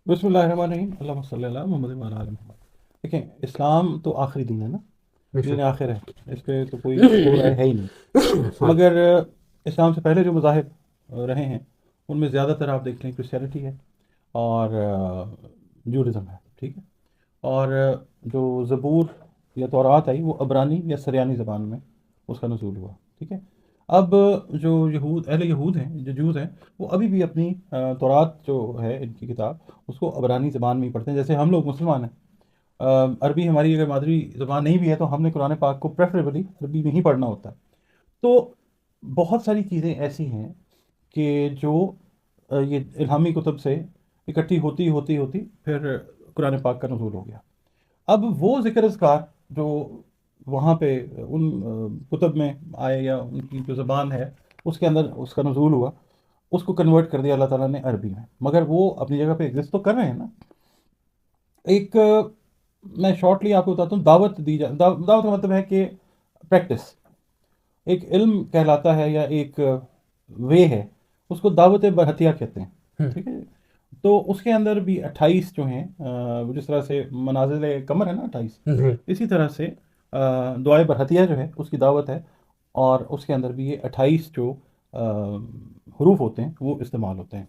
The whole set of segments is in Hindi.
बिस्मिल्लाहिर्रहमानिर्रहीम अल्लाहुम्मा सल्ली अला मुहम्मद व अला आलि मुहम्मद। देखें, इस्लाम तो आखिरी दिन है ना, दीन बेशक। आखिर है, इस पे तो कोई दो राय है ही नहीं। हाँ। मगर इस्लाम से पहले जो मज़ाहिब रहे हैं उनमें ज़्यादातर आप देख लें क्रिश्चियनिटी है और जूडिज़म है, ठीक है। और जो ज़बूर या तौरात आई वो अबरानी या सरयानी ज़बान में उसका नज़ूल हुआ, ठीक है। अब जो यहूद अहले यहूद हैं, जो जूस हैं, वो अभी भी अपनी तौरात जो है इनकी किताब उसको अबरानी ज़बान में ही पढ़ते हैं। जैसे हम लोग मुसलमान हैं, अरबी हमारी अगर मादरी ज़बान नहीं भी है तो हमने कुरान पाक को प्रेफरेबली अरबी में ही पढ़ना होता है। तो बहुत सारी चीज़ें ऐसी हैं कि जो ये इल्हामी कुतुब से इकट्ठी होती होती होती फिर कुरान पाक का नज़ूल हो गया। अब वो ज़िक्र अज़कार जो वहाँ पे उन कुतुब में आए या उनकी जो ज़बान है उसके अंदर उसका नज़ूल हुआ, उसको कन्वर्ट कर दिया अल्लाह ताला ने अरबी में। मगर वो अपनी जगह पे एग्जिस्ट तो कर रहे हैं ना। एक मैं शॉर्टली आपको बताता हूँ, दावत दी दावत का मतलब है कि प्रैक्टिस, एक इल्म कहलाता है या एक वे है, उसको दावत बरहतिया कहते हैं, हम्म। ठीक है। तो उसके अंदर भी 28 जो हैं, जिस तरह से मनाजिल कमर है ना 28, हम्म। इसी तरह से दुआए बरहतिया जो है उसकी दावत है। और उसके अंदर भी ये 28 जो हरूफ होते हैं वो इस्तेमाल होते हैं।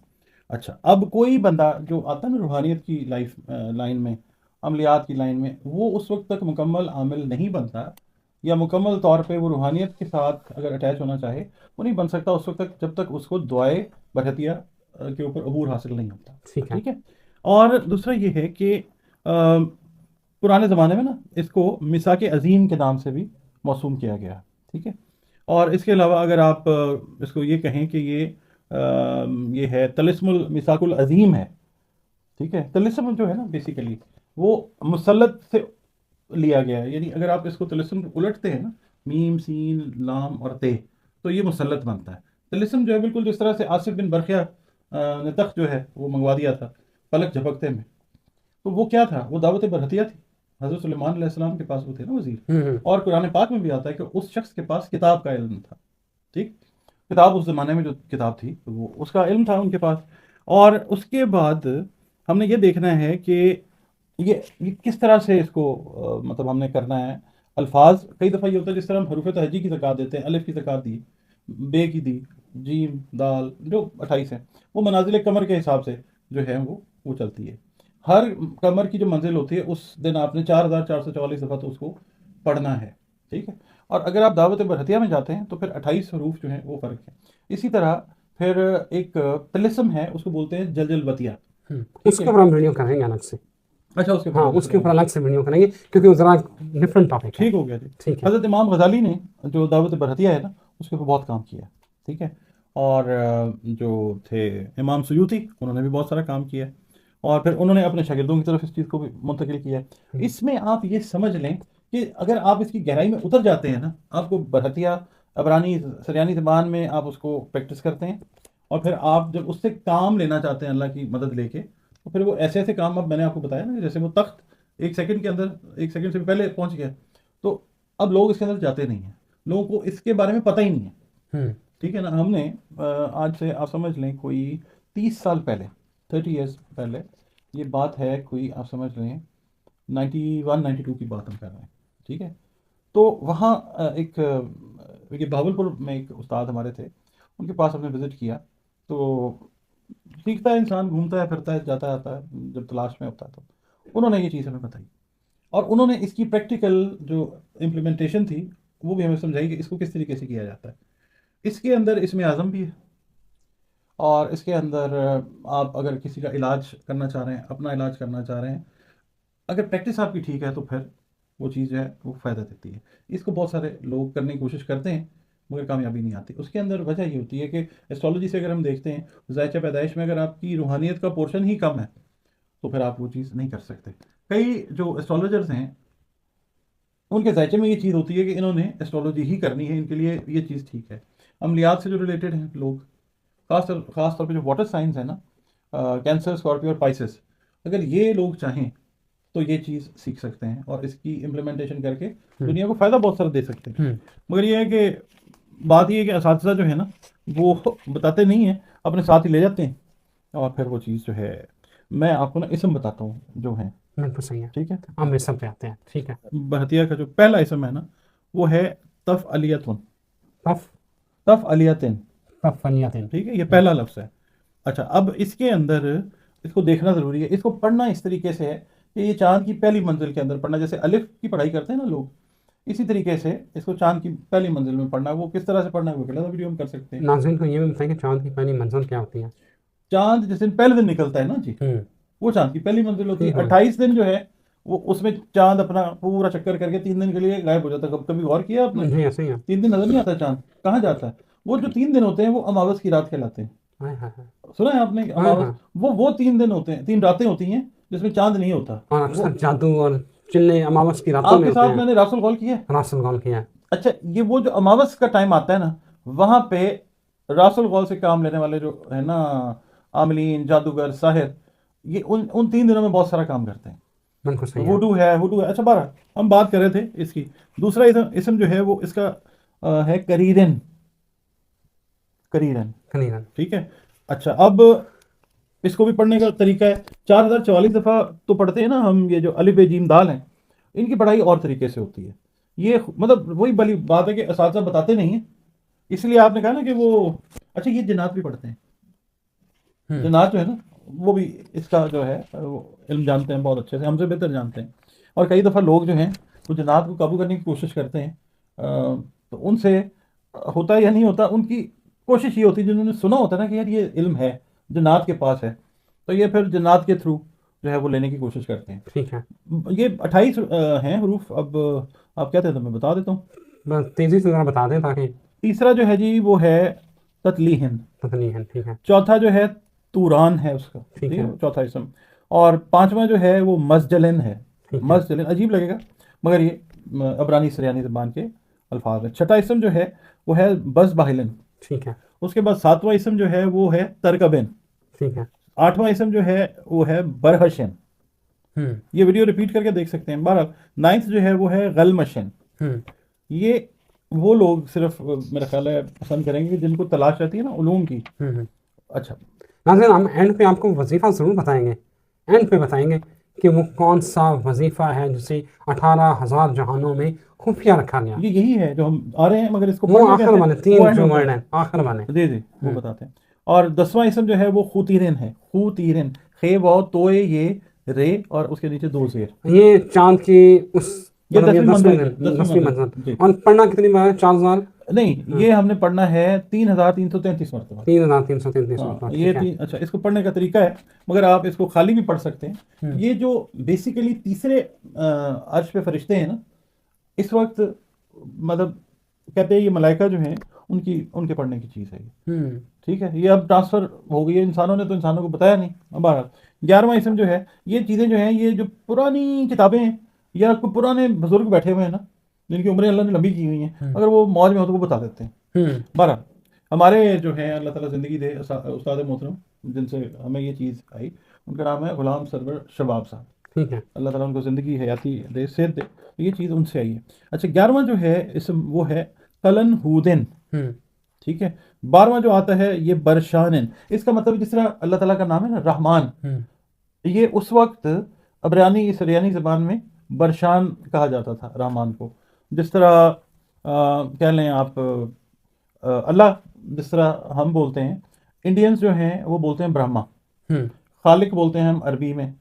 अच्छा, अब कोई बंदा जो आता है ना रूहानियत की लाइफ लाइन में, अमलियात की लाइन में, वो उस वक्त तक मुकम्मल आमिल नहीं बनता या मुकम्मल तौर पे वो रूहानियत के साथ अगर अटैच होना चाहे वो नहीं बन सकता उस वक्त तक जब तक उसको दुआए बरहतिया के ऊपर अबूर हासिल नहीं होता, ठीक है। ठीक है। और दूसरा ये है कि पुराने ज़माने में ना इसको मिसाक अज़ीम के नाम से भी मौसूम किया गया, ठीक है। और इसके अलावा अगर आप इसको ये कहें कि ये है तलिस्मुल मिसाकुल अज़ीम है, ठीक है। तिलिस्म जो है ना बेसिकली वो मुसल्लत से लिया गया है, यानी अगर आप इसको तिलिस्म उलटते हैं ना, मीम सीन लाम और ते, तो ये मुसल्लत बनता है। तिलिस्म जो है बिल्कुल जिस तरह से आसिफ बिन बरखिया ने तख्त जो है वो मंगवा दिया था पलक झपकते में, तो वो क्या था, वो दावत बरहतिया थी। हज़रत सुलेमान अलैहिस्सलाम के पास वो थे ना वजीर। हम्म। और कुरान पाक में भी आता है कि उस शख्स के पास किताब का इल्म था, ठीक। किताब उस ज़माने में जो किताब थी तो वो उसका इल्म था उनके पास। और उसके बाद हमने ये देखना है कि ये किस तरह से इसको मतलब हमने करना है। अल्फाज कई दफ़ा ये होता है जिस तरह हम हरूफ तहजी की ज़कात देते हैं, अलिफ की ज़कात दी, बे की दी, जीम दाल जो 28 है, वो मनाजिल कमर के हिसाब से जो है वो चलती है। हर कमर की जो मंजिल होती है उस दिन आपने 4444 दफ़ा तो उसको पढ़ना है, ठीक है। और अगर आप दावत बरहतिया में जाते हैं तो फिर 28 हरूफ जो हैं वो फ़र्क है। इसी तरह फिर एक तिलिस्म है, उसको बोलते हैं जलजल बतिया, ठीक उसके है। ऊपर हम वीडियो करेंगे अलग से। अच्छा, उसके ऊपर हाँ, वीडियो उसके ऊपर करेंगे, अलग से वीडियो करेंगे क्योंकि वो जरा डिफरेंट टॉपिक है। ठीक हो गया जी। ठीक है। हज़रत इमाम गज़ाली ने जो दावत बरहतिया है ना उसके ऊपर बहुत काम किया, ठीक है। और जो थे इमाम सुयूती, उन्होंने भी बहुत सारा काम किया है। और फिर उन्होंने अपने शागिर्दों की तरफ इस चीज़ को भी मुंतकिल किया है। हम्म। इसमें आप ये समझ लें कि अगर आप इसकी गहराई में उतर जाते हैं ना, आपको बरहतिया अबरानी सरियानी ज़बान में आप उसको प्रैक्टिस करते हैं और फिर आप जब उससे काम लेना चाहते हैं अल्लाह की मदद लेके, तो फिर वो ऐसे ऐसे काम, अब मैंने आपको बताया ना, जैसे वो तख्त 1 सेकंड के अंदर, 1 सेकंड से भी पहले पहुंच गया, तो अब लोग इसके अंदर जाते नहीं हैं, लोगों को इसके बारे में पता ही नहीं है, हम्म। ठीक है ना। हमने आज से आप समझ लें कोई 30 साल पहले, 30 ईयर्स पहले ये बात है, कोई आप समझ लें 91 92 की बात हम कर रहे हैं, ठीक है। तो वहाँ ये भावलपुर में एक उस्ताद हमारे थे, उनके पास हमने विज़िट किया। तो सीखता है इंसान, घूमता है फिरता है जाता आता है जब तलाश में होता है, तो उन्होंने ये चीज़ हमें बताई और उन्होंने इसकी प्रैक्टिकल जो इम्प्लीमेंटेशन थी वो भी हमें समझाई कि इसको किस तरीके से किया जाता है। इसके अंदर इसमें आज़म भी है और इसके अंदर आप अगर किसी का इलाज करना चाह रहे हैं, अपना इलाज करना चाह रहे हैं, अगर प्रैक्टिस आपकी ठीक है तो फिर वो चीज़ जो है वो फ़ायदा देती है। इसको बहुत सारे लोग करने की कोशिश करते हैं मगर कामयाबी नहीं आती। उसके अंदर वजह ये होती है कि एस्ट्रोलॉजी से अगर हम देखते हैं, ज़ायचा पैदाइश में अगर आपकी रूहानियत का पोर्शन ही कम है तो फिर आप वो चीज़ नहीं कर सकते। कई जो एस्ट्रोलॉजर्स हैं उनके जायचे में ये चीज़ होती है कि इन्होंने एस्ट्रोलॉजी ही करनी है, इनके लिए ये चीज़ ठीक है। अमलियात से जो रिलेटेड हैं लोग, खास तौर पे जो वाटर साइंस है ना, कैंसर स्कॉर्पियो और पाइसेस, अगर ये लोग चाहें तो ये चीज़ सीख सकते हैं और इसकी इम्प्लीमेंटेशन करके हम्म। दुनिया को फ़ायदा बहुत सारा दे सकते हैं। हम्म। मगर ये है कि बात ये है कि असातिज़ा जो है ना वो बताते नहीं हैं, अपने साथ ही ले जाते हैं और फिर वो चीज़ जो है मैं आपको ना इसम बताता हूँ जो है, बिल्कुल सही है। ठीक है। हम इसम पे आते हैं, ठीक है। बहतिया का जो पहला इसम है ना, वो है तफ अलियतुन, कफ, तफ अलियतिन, कफ फनियातिन। ठीक है, ये पहला लफ्ज़ है। अच्छा, अब इसके अंदर इसको देखना ज़रूरी है, इसको पढ़ना इस तरीके से है कि ये चांद की पहली मंजिल के अंदर पढ़ना, जैसे अलिफ की पढ़ाई करते हैं ना लोग, इसी तरीके से इसको चांद की पहली मंजिल में पढ़ना है। वो किस तरह से पढ़ना है वो अगला वीडियो में कर सकते हैं। नाज़रीन को ये भी बताएं कि चांद की पहली मंजिल क्या होती है। चांद जिस दिन पहले दिन निकलता है ना जी, हम्म। वो चांद की पहली मंजिल होती है। ठीक है। 28 दिन जो है वो उसमें चांद अपना पूरा चक्कर करके 3 दिन के लिए गायब हो जाता है। कभी गौर किया आपने? जी ऐसे ही है। 3 दिन नजर नहीं आता चांद, कहाँ जाता है? वो जो 3 दिन होते हैं वो अमावस की रात कहलाते हैं। हाय हाय हाय। सुना है आपने कि हाँ अमावस, हाँ। वो 3 दिन होते हैं, 3 रातें होती हैं जिसमें चांद नहीं होता। और वो अक्सर जादू और चिल्ले अमावस की रातों में आपके होते साथ हैं। मैंने रासुल कॉल किया है। रासल गॉल किया है। अच्छा, ये वो जो अमावस का टाइम आता है ना, वहां पे रासुल गौल से काम लेने वाले जो है ना, आमलीन, जादूगर, साहिर, ये उन उन 3 दिनों में बहुत सारा काम करते हैं। बिल्कुल सही है। वुडू है, वुडू है। अच्छा, 12 हम बात कर रहे थे इसकी। दूसरा इसम जो है वो इसका है करीरन, करीरन, खलीलन। ठीक है। अच्छा, अब इसको भी पढ़ने का तरीका है। 4044 दफ़ा तो पढ़ते हैं ना हम, ये जो अलिफ बे जीम दाल हैं, इनकी पढ़ाई और तरीके से होती है। ये मतलब वही भली बात है कि असातिज़ा बताते नहीं हैं, इसलिए आपने कहा ना कि वो। अच्छा, ये जन्नात भी पढ़ते हैं। जन्नात जो है ना, वो भी इसका जो है वो इल्म जानते हैं बहुत अच्छे से, हमसे बेहतर जानते हैं। और कई दफ़ा लोग जो हैं वो जन्नात को काबू करने की कोशिश करते हैं, तो उनसे होता है या नहीं होता, उनकी कोशिश ये होती है, जिन्होंने सुना होता है ना कि यार ये इल्म है, जन्नात के पास है, तो ये फिर जन्नात के थ्रू जो है वो लेने की कोशिश करते हैं। ठीक है। ये 28 हैं हरूफ। अब आप कहते हैं तो मैं बता देता हूँ। बस तेजी से जरा बता दें ताकि तीसरा जो है जी वो है ततलीहन। पता नहीं है। ठीक है। चौथा जो है तूरान है उसका, ठीक ठीक है। है, चौथा इसम। और पांचवा जो है वो मसजलन है। ठीक है। मसजलन अजीब लगेगा, मगर ये अबरानी सरियानी ज़बान के अल्फाज है। छठा इसम जो है वो है बस बाहिलन। ठीक है। उसके बाद सातवां इसम जो है वो है तरकबन। ठीक है। आठवां इसम जो है वो है बरहशन। हम्म। ये वीडियो रिपीट करके देख सकते हैं। 12 नाइन्थ जो है वो है गलमशन। हम्म। ये वो लोग सिर्फ मेरा ख्याल है पसंद करेंगे कि जिनको तलाश रहती है ना उलूम की। हम्म। अच्छा, नाज़रीन हम एंड पे आपको वजीफ़ा ज़रूर बताएंगे। एंड पे बताएंगे कि वो कौन सा वजीफ़ा है जिसे 18,000 जहानों में खुफिया रखा गया। ये यही है जो हम आ रहे हैं, मगर इसको वो पढ़ना आखिर कैसे वाले है? वो 3 एंड जो होता वर्ड है। हैं आखिर वाले। जी जी, वो बताते हैं। और 10वां इसम जो है वो खूतीरन है। खूतीरन, खे वाव तोए ये रे और उसके नीचे 2 जेर। ये चांद की उस ये मतलब ये 10वीं 10वीं मंजिल, दिन 10वीं 10वीं मंजिल मंजिल। जी। और पढ़ना कितनी बार है? 4,000 नहीं, ये हमने पढ़ना है 3333 मरतबा। 3,333 हाँ, मतलब। ये ठीक है। अच्छा, इसको पढ़ने का तरीका है, मगर आप इसको खाली भी पढ़ सकते हैं। ये जो बेसिकली तीसरे अर्श पे फरिश्ते हैं ना, इस वक्त मतलब कहते हैं ये मलाइका जो हैं उनकी उनके पढ़ने की चीज़ है ये, ठीक है। ये अब ट्रांसफ़र हो गई है, इंसानों ने तो इंसानों को बताया नहीं। अब बहरहाल 11वां इसम जो है, ये चीज़ें जो हैं, ये जो पुरानी किताबें हैं या कोई पुराने बुजुर्ग बैठे हुए हैं ना, जिनकी उम्रें अल्लाह ने लंबी की हुई हैं, अगर वो मौज में हो तो वो बता देते हैं। बहरहाल हमारे जो हैं अल्लाह ताला ज़िंदगी दे उस्ताद मोहतरम, जिनसे हमें ये चीज़ आई, उनका नाम है गुलाम सरवर शबाब साहब। ठीक है। अल्लाह ताला उनको ज़िंदगी हयाती दे, सेहत दे, तो ये चीज़ उनसे आई है। अच्छा, 11वां जो है इसम वो है कलन हुदिन, ठीक है। 12वां जो आता है ये बरशानन। इसका मतलब जिस तरह अल्लाह ताला का नाम है ना रहमान, ये उस वक्त अबरानी सरियानी ज़बान में बरशान कहा जाता था रहमान को। जिस तरह कह लें आप अल्लाह, जिस तरह हम बोलते हैं, इंडियंस जो हैं वो बोलते हैं ब्रह्मा, खालिक बोलते हैं हम अरबी में,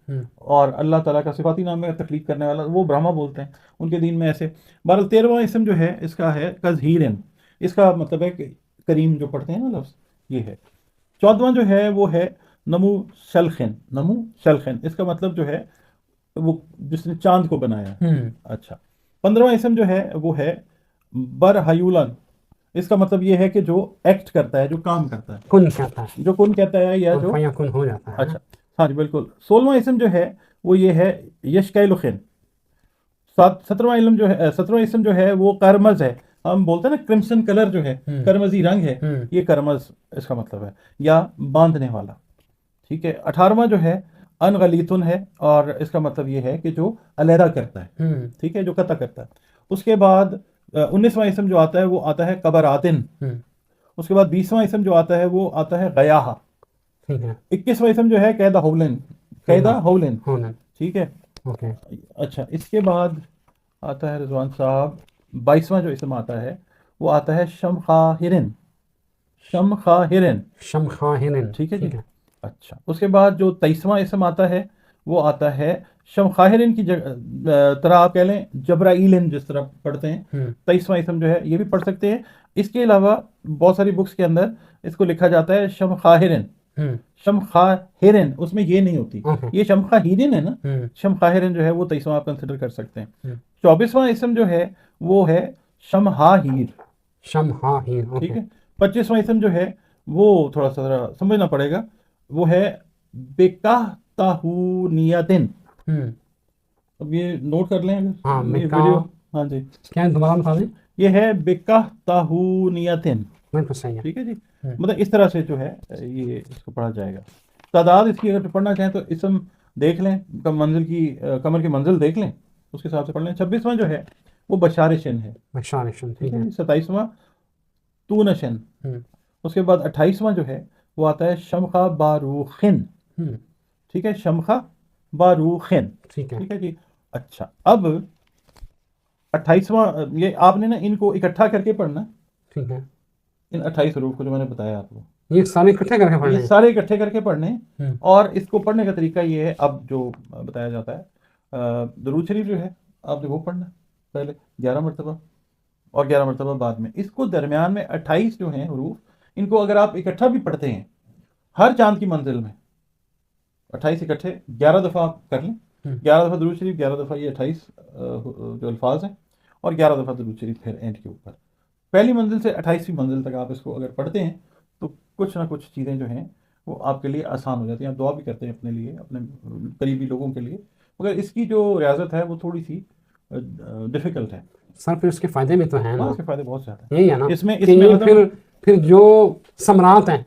और अल्लाह ताला का सिफाती नाम में तकलीफ करने वाला वो ब्रह्मा बोलते हैं उनके दीन में ऐसे। 13वां इसम जो है इसका है कज़हीरन। इसका मतलब है कि करीम जो पढ़ते हैं ना लफ्ज़, ये है। 14वां जो है वो है नमू शलखन। नमू शलखन इसका मतलब जो है वो जिसने चांद को बनाया। अच्छा, 15वां इसम जो है वो है बरहयुलन। इसका मतलब ये है कि जो एक्ट करता है, जो काम करता है, कुन कहता है जो कुन कहता है या और जो। फया कुन हो जाता है। अच्छा, हाँ जी बिल्कुल। 16वां इसम जो है वो ये है यशकैलुखिन। 17वां इल्म जो है, 17वां इसम जो है वो करमज है। हम बोलते हैं ना क्रिम्सन कलर जो है, करमजी रंग है, ये करमज इसका मतलब है, या बांधने वाला, ठीक है। 18वां जो है अनगलीतुन है, और इसका मतलब ये है कि जो अलहदा करता है, ठीक है, जो कता करता है। उसके बाद 19वां इसम जो आता है वो आता है कबरातिन। उसके बाद 20वां इसम जो आता है वो आता है गयाहा। ठीक है। 21वां इसम जो है कैदा होलन, कैदा हौलन, होलन। ठीक है। ओके। अच्छा, इसके बाद आता है रिजवान साहब 22वां जो इसम आता है वो आता है शमखाहिरन, शमखाहिरन, शमखाहिरन, ठीक है जी। ठीक है। अच्छा, उसके बाद जो 23वां इसम आता है वो आता है शमखाहिरन की तरह आप कह लें जब्राइलन, जिस तरह पढ़ते हैं। 23वां इसम जो है ये भी पढ़ सकते हैं। इसके अलावा बहुत सारी बुक्स के अंदर इसको लिखा जाता है शमखाहिरन, शमखाहिरन, उसमें ये नहीं होती, ओके। ये शमखाहिरन है ना। शमखाहिरन जो है वो 23वां आप कंसिडर कर सकते हैं। 24वां इसम जो है वो है शमहाहीर, शमहाहिर, ठीक ओके। है। 25वां इसम जो है वो थोड़ा सा जरा समझना पड़ेगा, वो है बेकाह ताहूनियतिन। हम्म। अब ये नोट कर लें हाँ, अगर ये बेका, वीडियो। हाँ जी, क्या है, दोबारा बता दें। ये है बेकाह ताहूनियतिन, बिल्कुल सही है। ठीक है जी। मतलब इस तरह से जो है ये इसको पढ़ा जाएगा। तादाद इसकी अगर पढ़ना चाहें तो इसम देख लें, मंजिल की कमर की मंजिल देख लें, उसके हिसाब से पढ़ लें। 26वां जो है वो बशारिशन है, बशारिशन, ठीक ठीक है है। जी। 27वां तूनशन। उसके बाद 28वां जो है वो आता है शमखा बारूखिन, ठीक है, शमखा बारूखिन, ठीक है। ठीक है जी। अच्छा, अब 28वां, ये आपने ना इनको इकट्ठा करके पढ़ना, ठीक है। इन 28 हरूफ को जो मैंने बताया आपको, ये सारे इकट्ठे करके पढ़ने ये हैं। सारे इकट्ठे करके पढ़ने हैं। हम्म। और इसको पढ़ने का तरीका ये है, अब जो बताया जाता है, दरूद शरीफ जो है आपने वो पढ़ना पहले 11 मरतबा और 11 मरतबा बाद में। इसको दरमियान में 28 जो हैं हरूफ, इनको अगर आप इकट्ठा भी पढ़ते हैं हर चांद की मंजिल में, 28 इकट्ठे 11 दफ़ा आप कर लें। 11 दफ़ा दरूद शरीफ, 11 दफ़ा ये 28 जो अल्फाज हैं, और 11 दफ़ा दरूद शरीफ फिर एंड के ऊपर। पहली मंजिल से 28वीं मंजिल तक आप इसको अगर पढ़ते हैं तो कुछ ना कुछ चीज़ें जो हैं वो आपके लिए आसान हो जाती हैं। आप दुआ भी करते हैं अपने लिए, अपने करीबी लोगों के लिए, मगर इसकी जो रियाजत है वो थोड़ी सी डिफ़िकल्ट है। सर फिर उसके फायदे भी तो हैं हाँ, ना। इसके फ़ायदे बहुत ज़्यादा हैं यही है ना इसमें। कि ये फिर जो सम्राट हैं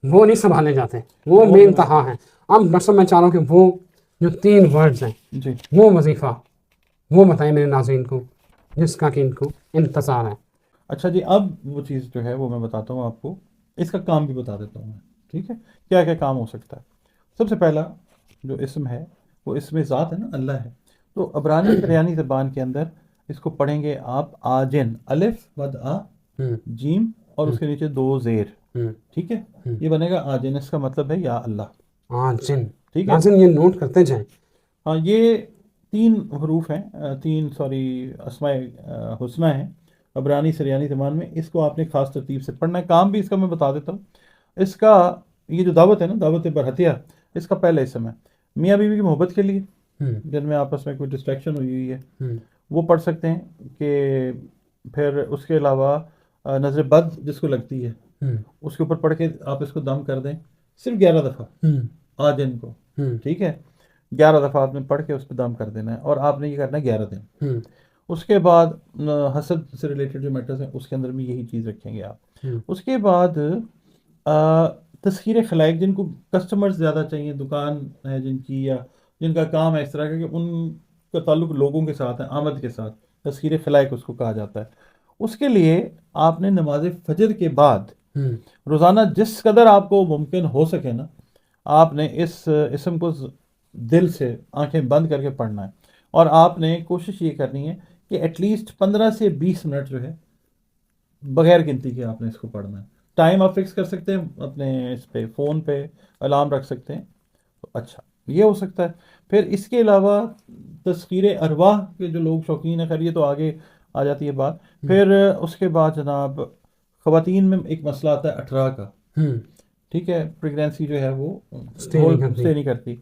वो नहीं संभाले जाते, वो बेइंतहा हैं। अब डॉक्टर साहब मैं चाह रहा हूँ कि वो जो 3 वर्ड्स हैं जी, वो वजीफ़ा वो बताएं मेरे नाज़रीन को, जिसका कि इनको इंतज़ार है। अच्छा जी, अब वो चीज़ जो है वो मैं बताता हूँ आपको, इसका काम भी बता देता हूँ मैं, ठीक है, क्या क्या काम हो सकता है। सबसे पहला जो इसम है वो इसमें ज़ात है ना, अल्लाह है। तो अबरानी सरियानी ज़बान के अंदर इसको पढ़ेंगे आप आजिन, अलिफ बद आ, जीम और उसके नीचे 2 ज़ेर, ठीक है, ये बनेगा आजिन। इसका मतलब है या अल्लाह, आजिन, ठीक है। आजिन, ये नोट करते जाएं। हाँ, ये 3 हरूफ हैं, 3 सॉरी अस्माए हुस्ना हैं अबरानी सरियानी ज़बान में। इसको आपने ख़ास तरतीब से पढ़ना है। काम भी इसका मैं बता देता हूँ। इसका ये जो दावत है ना, दावत बरहतिया, इसका पहला इसम है मियाँ बीवी की मोहब्बत के लिए, जिनमें आपस में कोई डिस्ट्रैक्शन हुई है वो पढ़ सकते हैं। कि फिर उसके अलावा नज़र बद जिसको लगती है उसके ऊपर पढ़ के आप इसको दम कर दें सिर्फ 11 दफ़ा आज इनको, ठीक है। 11 दफ़ा आपने पढ़ के उस पर दम कर देना है और आपने ये करना है 11 दिन। उसके बाद हसद से रिलेटेड जो मैटर्स हैं उसके अंदर भी यही चीज़ रखेंगे आप। उसके बाद तस्खीर खलाइक, जिनको कस्टमर्स ज़्यादा चाहिए, दुकान है जिनकी या जिनका काम है इस तरह का कि उनका ताल्लुक लोगों के साथ है, आमद के साथ, तस्खीर खलाइक उसको कहा जाता है। उसके लिए आपने नमाज फजर के बाद रोज़ाना जिस कदर आपको मुमकिन हो सके ना, आपने इस इसम को दिल से आंखें बंद करके पढ़ना है। और आपने कोशिश ये करनी है कि एटलीस्ट 15 से 20 मिनट जो है बगैर गिनती के आपने इसको पढ़ना है। टाइम आप फिक्स कर सकते हैं अपने इस पे, फ़ोन पे अलार्म रख सकते हैं। तो अच्छा, ये हो सकता है। फिर इसके अलावा तस्खीर अरवाह के जो लोग शौकीन है, खैर ये तो आगे आ जाती है बात। फिर उसके बाद जनाब ख़वातीन में एक मसला आता है 18 का, ठीक है, प्रेगनेंसी जो है वो स्टे नहीं करती।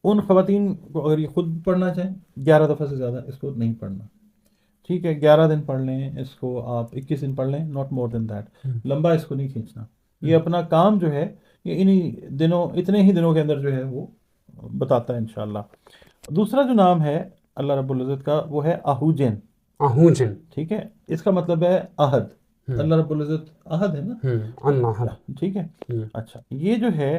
उन ख़वातीन को अगर ये खुद पढ़ना चाहें 11 दफ़ा से ज़्यादा इसको नहीं पढ़ना, ठीक है। 11 दिन पढ़ लें इसको आप, 21 दिन पढ़ लें, नॉट मोर देन दैट। लंबा इसको नहीं खींचना। ये अपना काम जो है ये इन्हीं दिनों, इतने ही दिनों के अंदर जो है वो बताता है इंशाल्लाह। दूसरा जो नाम है अल्लाह रब्बुल इज़्ज़त का वो है आहूजन, आहूजन, ठीक है। इसका मतलब है अहद। अल्लाह रब्बुल इज़्ज़त अहद है ना, अल्लाह, ठीक है। अच्छा, ये जो है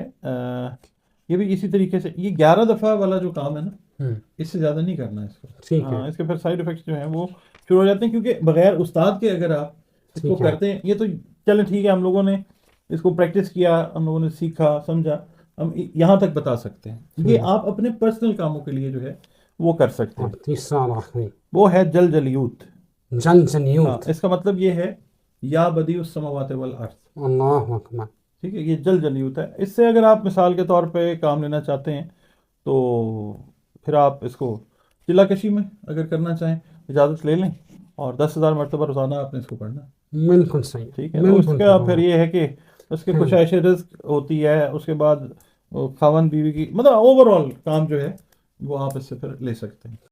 ये भी इसी तरीके से, ये 11 दफ़ा वाला जो काम है ना, इससे ज़्यादा नहीं करना इसको। हाँ, इसके फिर साइड इफ़ेक्ट्स जो हैं वो शुरू हो जाते हैं, क्योंकि बगैर उस्ताद के अगर आप इसको करते हैं, ये तो चलें ठीक है, हम लोगों ने इसको प्रैक्टिस किया, हम लोगों ने सीखा समझा, हम यहाँ तक बता सकते हैं। ये आप अपने पर्सनल कामों के लिए जो है वो कर सकते और हैं। तीसरा और आखिरी, वो है जल जल यूथ। जल हाँ, जनियूत। इसका मतलब ये है या बदी उस समावाते वल अर्थ। अल्लाह अकबर। ठीक है, ये जल जल यूथ है। इससे अगर आप मिसाल के तौर पे काम लेना चाहते हैं तो फिर आप इसको चिल्ला कशी में अगर करना चाहें इजाज़त ले लें, और 10,000 मरतबा रोज़ाना आपने इसको पढ़ना है। बिल्कुल सही, ठीक है, तो बिल्कुल उसका फिर ठीक। ये है कि उसके कुछ हम्म। ऐसे रिस्क होती है, उसके बाद वो खावन बीवी की मतलब ओवरऑल काम जो है वो आप इससे फिर ले सकते हैं।